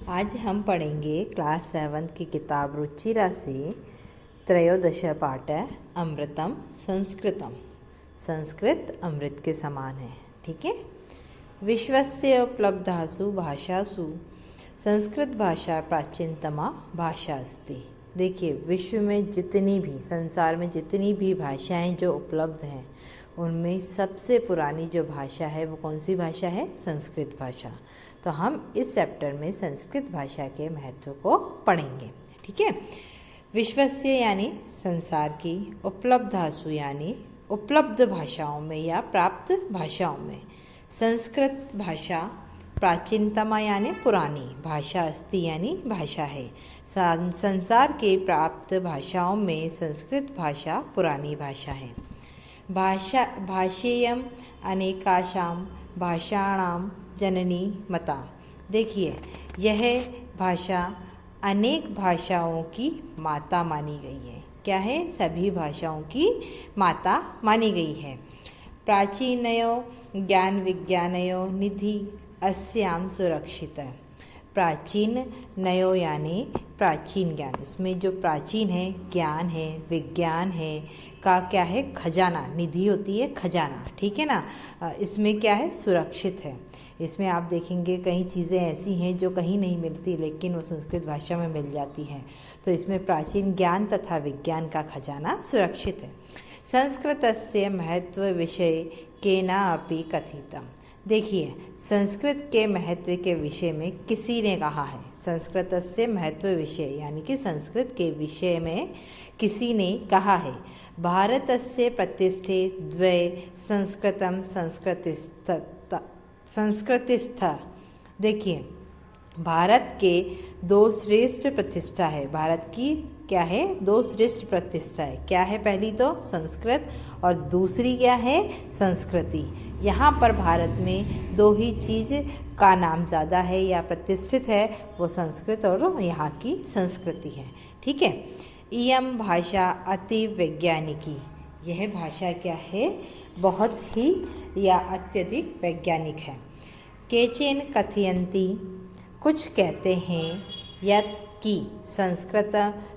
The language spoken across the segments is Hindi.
आज हम पढ़ेंगे क्लास 7 की किताब रुचिरा से त्रयोदश पाठ अमृतम संस्कृतम। संस्कृत अमृत के समान है। ठीक है। विश्वस्य उपलब्धासु भाषासु संस्कृत भाषा प्राचीनतमा भाषा अस्ति। देखिए, विश्व में जितनी भी, संसार में जितनी भी भाषाएं जो उपलब्ध हैं उनमें सबसे पुरानी जो भाषा है वो कौन सी भाषा है? संस्कृत भाषा। तो हम इस चैप्टर में संस्कृत भाषा के महत्व को पढ़ेंगे। ठीक है। विश्वस्य यानी संसार की, उपलब्धासु यानी उपलब्ध भाषाओं में या प्राप्त भाषाओं में, संस्कृत भाषा प्राचीनतमा यानी पुरानी, भाषा अस्ति यानी भाषा है। संसार के प्राप्त भाषाओं में संस्कृत भाषा पुरानी भाषा है। भाषेयम अनेकाशां भाषाणां जननी मता। देखिए, यह भाषा अनेक भाषाओं की माता मानी गई है। क्या है? सभी भाषाओं की माता मानी गई है। प्राचीनयो ज्ञान विज्ञानयो निधि अस्याम सुरक्षित। प्राचीन नयो यानी प्राचीन ज्ञान, इसमें जो प्राचीन है, ज्ञान है, विज्ञान है का क्या है? खजाना। निधि होती है खजाना। ठीक है ना। इसमें क्या है? सुरक्षित है। इसमें आप देखेंगे कई चीज़ें ऐसी हैं जो कहीं नहीं मिलती लेकिन वो संस्कृत भाषा में मिल जाती हैं। तो इसमें प्राचीन ज्ञान तथा विज्ञान का खजाना सुरक्षित है। संस्कृतस्य महत्व विषय केनापि कथितम्। देखिए, संस्कृत के महत्व के विषय में किसी ने कहा है, संस्कृतस्य महत्व विषय यानी कि संस्कृत के विषय में किसी ने कहा है, भारतस्य प्रतिष्ठे द्वे संस्कृतम संस्कृतिस्थ। देखिए, भारत के दो श्रेष्ठ प्रतिष्ठा है। भारत की क्या है? दो श्रेष्ठ प्रतिष्ठा है। क्या है? पहली तो संस्कृत और दूसरी क्या है? संस्कृति। यहाँ पर भारत में दो ही चीज़ का नाम ज़्यादा है या प्रतिष्ठित है, वो संस्कृत और यहाँ की संस्कृति है। ठीक है। इयम भाषा अति वैज्ञानिकी। यह भाषा क्या है? बहुत ही या अत्यधिक वैज्ञानिक है। केचन कथयन्ति, कुछ कहते हैं, यत् कि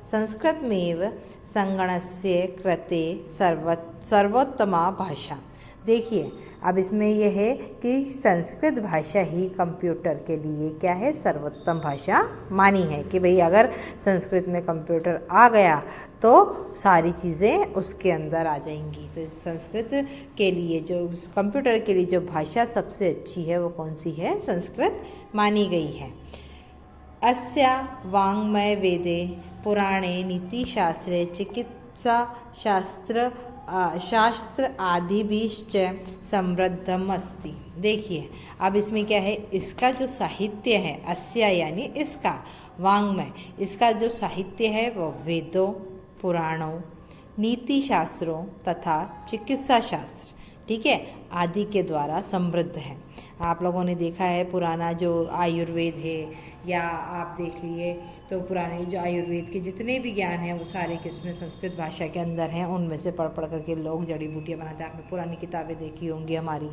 संस्कृतमेव संगणस्य कृते सर्वोत्तमा भाषा। देखिए, अब इसमें यह है कि संस्कृत भाषा ही कंप्यूटर के लिए क्या है? सर्वोत्तम भाषा मानी है कि भाई अगर संस्कृत में कंप्यूटर आ गया तो सारी चीज़ें उसके अंदर आ जाएंगी। तो संस्कृत के लिए, जो कंप्यूटर के लिए जो भाषा सबसे अच्छी है वो कौन सी है? संस्कृत मानी गई है। अस्या वाङ्मय वेदे पुराणे नीतिशास्त्रे चिकित्सा शास्त्र आदिभिश्च समृद्धम अस्ति। देखिए, अब इसमें क्या है? इसका जो साहित्य है, अस्या यानी इसका, वाङ्मय, इसका जो साहित्य है वो वेदों, पुराणों, नीति शास्त्रों तथा चिकित्सा शास्त्र, ठीक है, आदि के द्वारा समृद्ध है। आप लोगों ने देखा है पुराना जो आयुर्वेद है, या आप देख लिए तो पुराने जो आयुर्वेद के जितने भी ज्ञान हैं वो सारे किस्में संस्कृत भाषा के अंदर हैं। उनमें से पढ़ करके लोग जड़ी बूटियाँ बनाते हैं। आपने पुरानी किताबें देखी होंगी हमारी,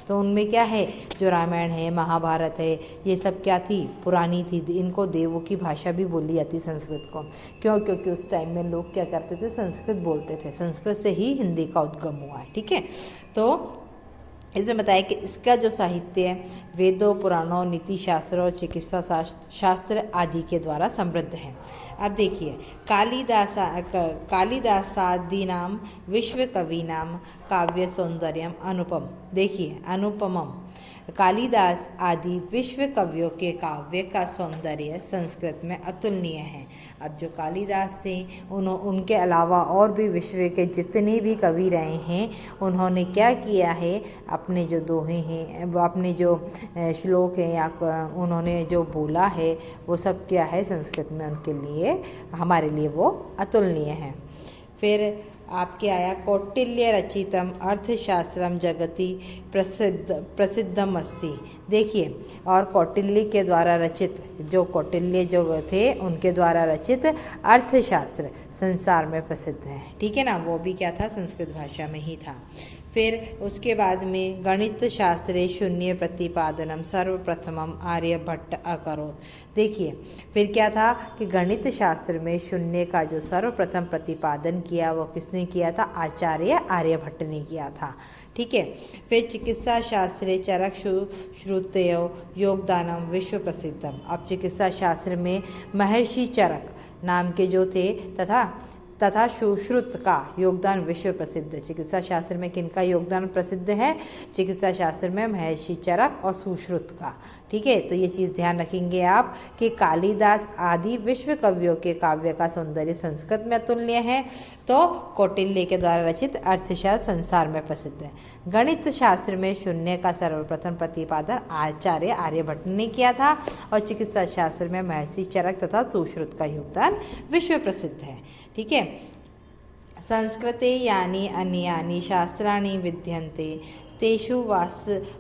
तो उनमें क्या है? जो रामायण है, महाभारत है, ये सब क्या थी? पुरानी थी। इनको देवों की भाषा भी बोली जाती संस्कृत को। क्यों? क्योंकि उस टाइम में लोग क्या करते थे? संस्कृत बोलते थे। संस्कृत से ही हिंदी का उद्गम हुआ है। ठीक है। तो इसमें बताया कि इसका जो साहित्य है वेदों, पुराणों, नीति शास्त्र और चिकित्सा शास्त्र आदि के द्वारा समृद्ध है। अब देखिए, कालिदासादीनां विश्व कवीनां काव्य सौंदर्यम अनुपम। देखिए, अनुपमम, कालिदास आदि विश्व कवियों के काव्य का सौंदर्य संस्कृत में अतुलनीय है। अब जो कालिदास से उनके अलावा और भी विश्व के जितने भी कवि रहे हैं, उन्होंने क्या किया है? अपने जो दोहे हैं, वो अपने जो श्लोक हैं या उन्होंने जो बोला है वो सब क्या है? संस्कृत में उनके लिए, हमारे लिए वो अतुलनीय है। फिर आपके आया कौटिल्य रचितम अर्थशास्त्रम जगति प्रसिद्धम अस्ति। देखिए, और कौटिल्य के द्वारा रचित, जो कौटिल्य जो थे उनके द्वारा रचित अर्थशास्त्र संसार में प्रसिद्ध है। ठीक है ना। वो भी क्या था? संस्कृत भाषा में ही था। फिर उसके बाद में गणित शास्त्रे शून्य प्रतिपादनम सर्वप्रथमम आर्यभट्ट अकरोत्। देखिए फिर क्या था कि गणित शास्त्र में शून्य का जो सर्वप्रथम प्रतिपादन किया वो किसने किया था? आचार्य आर्यभट्ट ने किया था। ठीक है। फिर चिकित्सा शास्त्रे चरक श्रुतयो योगदानम विश्व प्रसिद्धम। अब चिकित्सा शास्त्र में महर्षि चरक नाम के जो थे तथा सुश्रुत का योगदान विश्व प्रसिद्ध। चिकित्सा शास्त्र में किनका योगदान प्रसिद्ध है? चिकित्सा शास्त्र में महर्षि चरक और सुश्रुत का। ठीक है, तो ये चीज़ ध्यान रखेंगे आप कि कालिदास आदि विश्व कवियों के काव्य का सौंदर्य संस्कृत में अतुल्य है, तो कौटिल्य के द्वारा रचित अर्थशास्त्र संसार में प्रसिद्ध है। गणित शास्त्र में शून्य का सर्वप्रथम प्रतिपादन आचार्य आर्यभट्ट ने किया था और चिकित्सा शास्त्र में महर्षि चरक तथा सुश्रुत का योगदान विश्व प्रसिद्ध है। ठीक है। संस्कृते यानि अन्यानि शास्त्राणि विद्यन्ते तेषु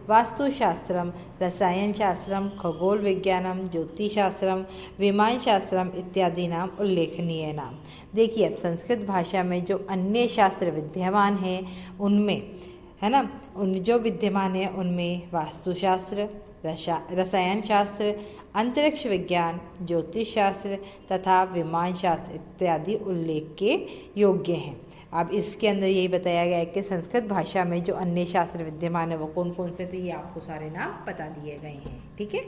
वास्तुशास्त्रम, रसायनशास्त्रम, खगोल विज्ञानम, ज्योतिषशास्त्रम, विमानशास्त्रम इत्यादि नाम उल्लेखनीय नाम। देखिए अब संस्कृत भाषा में जो अन्य शास्त्र विद्यमान हैं उनमें, है ना, उन जो विद्यमान है उनमें वास्तुशास्त्र, रसायन शास्त्र, अंतरिक्ष विज्ञान, ज्योतिष शास्त्र तथा विमान शास्त्र इत्यादि उल्लेख के योग्य हैं। अब इसके अंदर यही बताया गया है कि संस्कृत भाषा में जो अन्य शास्त्र विद्यमान है वो कौन कौन से थे, ये आपको सारे नाम बता दिए गए हैं। ठीक है।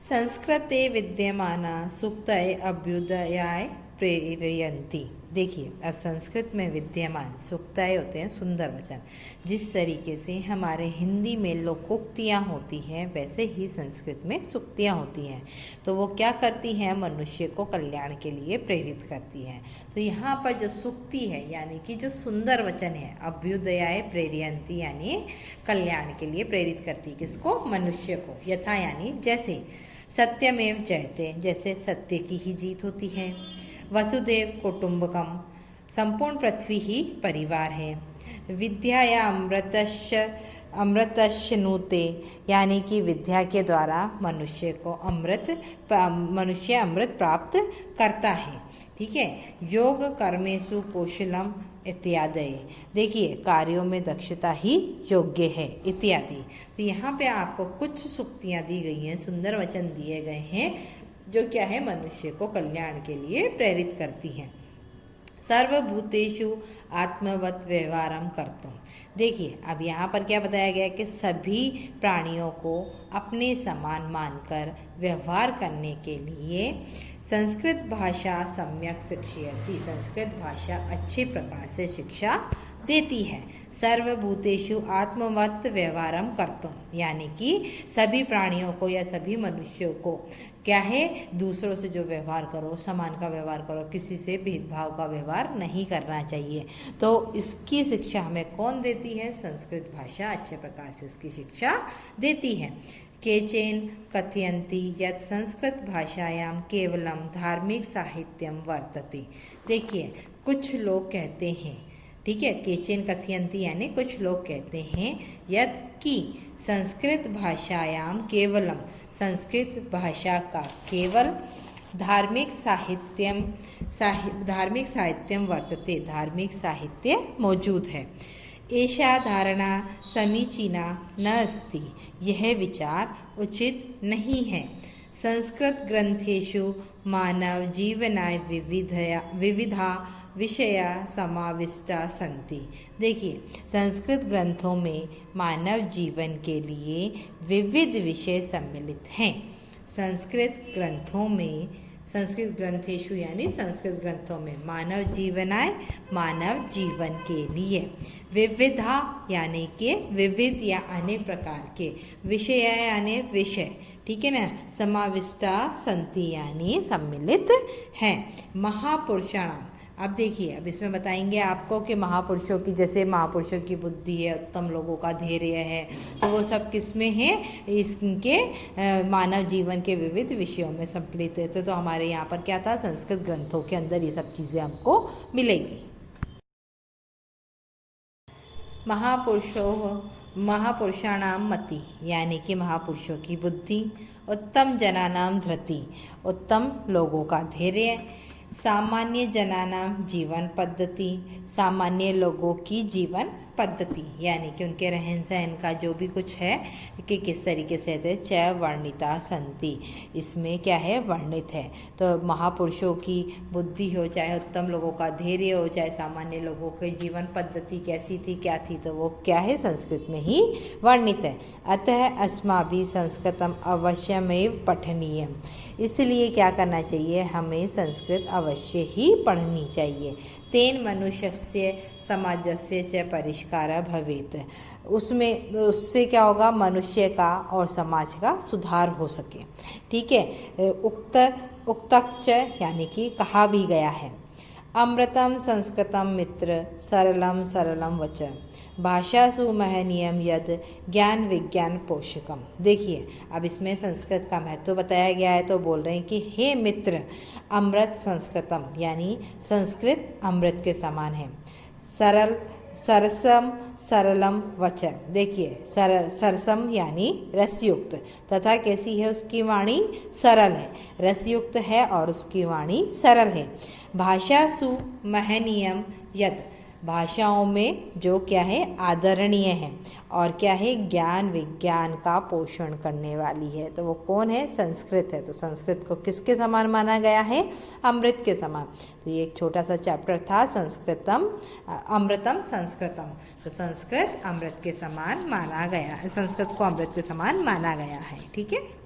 संस्कृते विद्यमाना सुक्तये अभ्युदयाय प्रेरयन्ति। देखिए अब संस्कृत में विद्यमान सुक्तय होते हैं सुंदर वचन। जिस तरीके से हमारे हिंदी में लोकोक्तियाँ होती हैं वैसे ही संस्कृत में सुक्तियाँ होती हैं। तो वो क्या करती हैं? मनुष्य को कल्याण के लिए प्रेरित करती हैं। तो यहाँ पर जो सुक्ति है यानी कि जो सुंदर वचन है, अभ्युदयाय प्रेरयन्ति यानी कल्याण के लिए प्रेरित करती। किसको? मनुष्य को। यथा यानी जैसे, सत्यमेव जयते, जैसे सत्य की ही जीत होती है। वसुदेव कुटुंबकम, संपूर्ण पृथ्वी ही परिवार है। विद्याया अमृतश्नुते, यानी कि विद्या के द्वारा मनुष्य अमृत प्राप्त करता है। ठीक है। योग कर्मेषु कौशलम इत्यादि। देखिए कार्यों में दक्षता ही योग्य है इत्यादि। तो यहाँ पे आपको कुछ सूक्तियाँ दी गई हैं, सुंदर वचन दिए गए हैं जो क्या है? मनुष्य को कल्याण के लिए प्रेरित करती हैं। सर्वभूतेषु आत्मवत व्यवहारम कर्तुम। देखिए अब यहाँ पर क्या बताया गया है कि सभी प्राणियों को अपने समान मानकर व्यवहार करने के लिए संस्कृत भाषा सम्यक शिक्षयति, संस्कृत भाषा अच्छे प्रकार से शिक्षा देती है। सर्वभूतेषु आत्मवत व्यवहारम कर्तुम, यानी कि सभी प्राणियों को या सभी मनुष्यों को क्या है? दूसरों से जो व्यवहार करो, समान का व्यवहार करो, किसी से भेदभाव का व्यवहार नहीं करना चाहिए। तो इसकी शिक्षा हमें कौन देती है? संस्कृत भाषा अच्छे प्रकार से इसकी शिक्षा देती है। केचन कथयन्ति यत् संस्कृत भाषायां केवलम धार्मिक साहित्यम वर्तते। देखिए कुछ लोग कहते हैं, ठीक है, केचन कथयन्ति यानी कुछ लोग कहते हैं यत् कि संस्कृत भाषायां केवलम, संस्कृत भाषा का केवल धार्मिक साहित्यम वर्तते, धार्मिक साहित्य मौजूद है। ऐसा धारणा समीचीना न अस्ति, यह विचार उचित नहीं है। संस्कृत ग्रंथेषु मानव जीवनाय विविधा विषया समाविष्टा संति। देखिए संस्कृत ग्रंथों में मानव जीवन के लिए विविध विषय सम्मिलित हैं। संस्कृत ग्रंथेषु यानी संस्कृत ग्रंथों में मानव जीवनाय, मानव जीवन के लिए, विविधा यानी कि विविध या अनेक प्रकार के, विषय यानी विषय, ठीक है ना, समाविष्टा संति यानी सम्मिलित हैं। महापुरुषाणाम, अब देखिए अब इसमें बताएंगे आपको कि महापुरुषों की, जैसे महापुरुषों की बुद्धि है, उत्तम लोगों का धैर्य है, तो वो सब किसमें है? इसके मानव जीवन के विविध विषयों में सम्मिलित है। तो हमारे यहाँ पर क्या था? संस्कृत ग्रंथों के अंदर ये सब चीज़ें हमको मिलेगी। महापुरुषाणाम मति, यानी कि महापुरुषों की बुद्धि। उत्तम जनानाम धृति, उत्तम लोगों का धैर्य। सामान्य जनानाम जीवन पद्धति, सामान्य लोगों की जीवन पद्धति, यानी कि उनके रहन सहन का जो भी कुछ है कि किस तरीके से है, च वर्णिता संति, इसमें क्या है, वर्णित है। तो महापुरुषों की बुद्धि हो, चाहे उत्तम लोगों का धैर्य हो, चाहे सामान्य लोगों की जीवन पद्धति कैसी थी, क्या थी, तो वो क्या है, संस्कृत में ही वर्णित है। अतः अस्माभिः संस्कृतम अवश्यमेव पठनीयम, इसलिए क्या करना चाहिए, हमें संस्कृत अवश्य ही पढ़नी चाहिए। तेन मनुष्यस्य समाजस्य च परिष्कारः भवेत्, उससे क्या होगा, मनुष्य का और समाज का सुधार हो सके। ठीक है। उक्तच यानी कि कहा भी गया है। अमृतम संस्कृतम मित्र सरलम सरलम वच भाषासु महनीयम यद ज्ञान विज्ञान पोषकम। देखिए अब इसमें संस्कृत का महत्व बताया गया है, तो बोल रहे हैं कि हे मित्र, अमृत संस्कृतम यानी संस्कृत अमृत के समान है। सरल सरसम सरलम वच, देखिए सरसम यानी रसयुक्त, तथा कैसी है उसकी वाणी, सरल है, रसयुक्त है और उसकी वाणी सरल है। भाषासु महनीयम यद, भाषाओं में जो क्या है, आदरणीय है, और क्या है, ज्ञान विज्ञान का पोषण करने वाली है। तो वो कौन है, संस्कृत है। तो संस्कृत को किसके समान माना गया है, अमृत के समान। तो ये एक छोटा सा चैप्टर था, संस्कृतम अमृतम संस्कृतम। तो संस्कृत अमृत के समान माना गया है, संस्कृत को अमृत के समान माना गया है। ठीक है।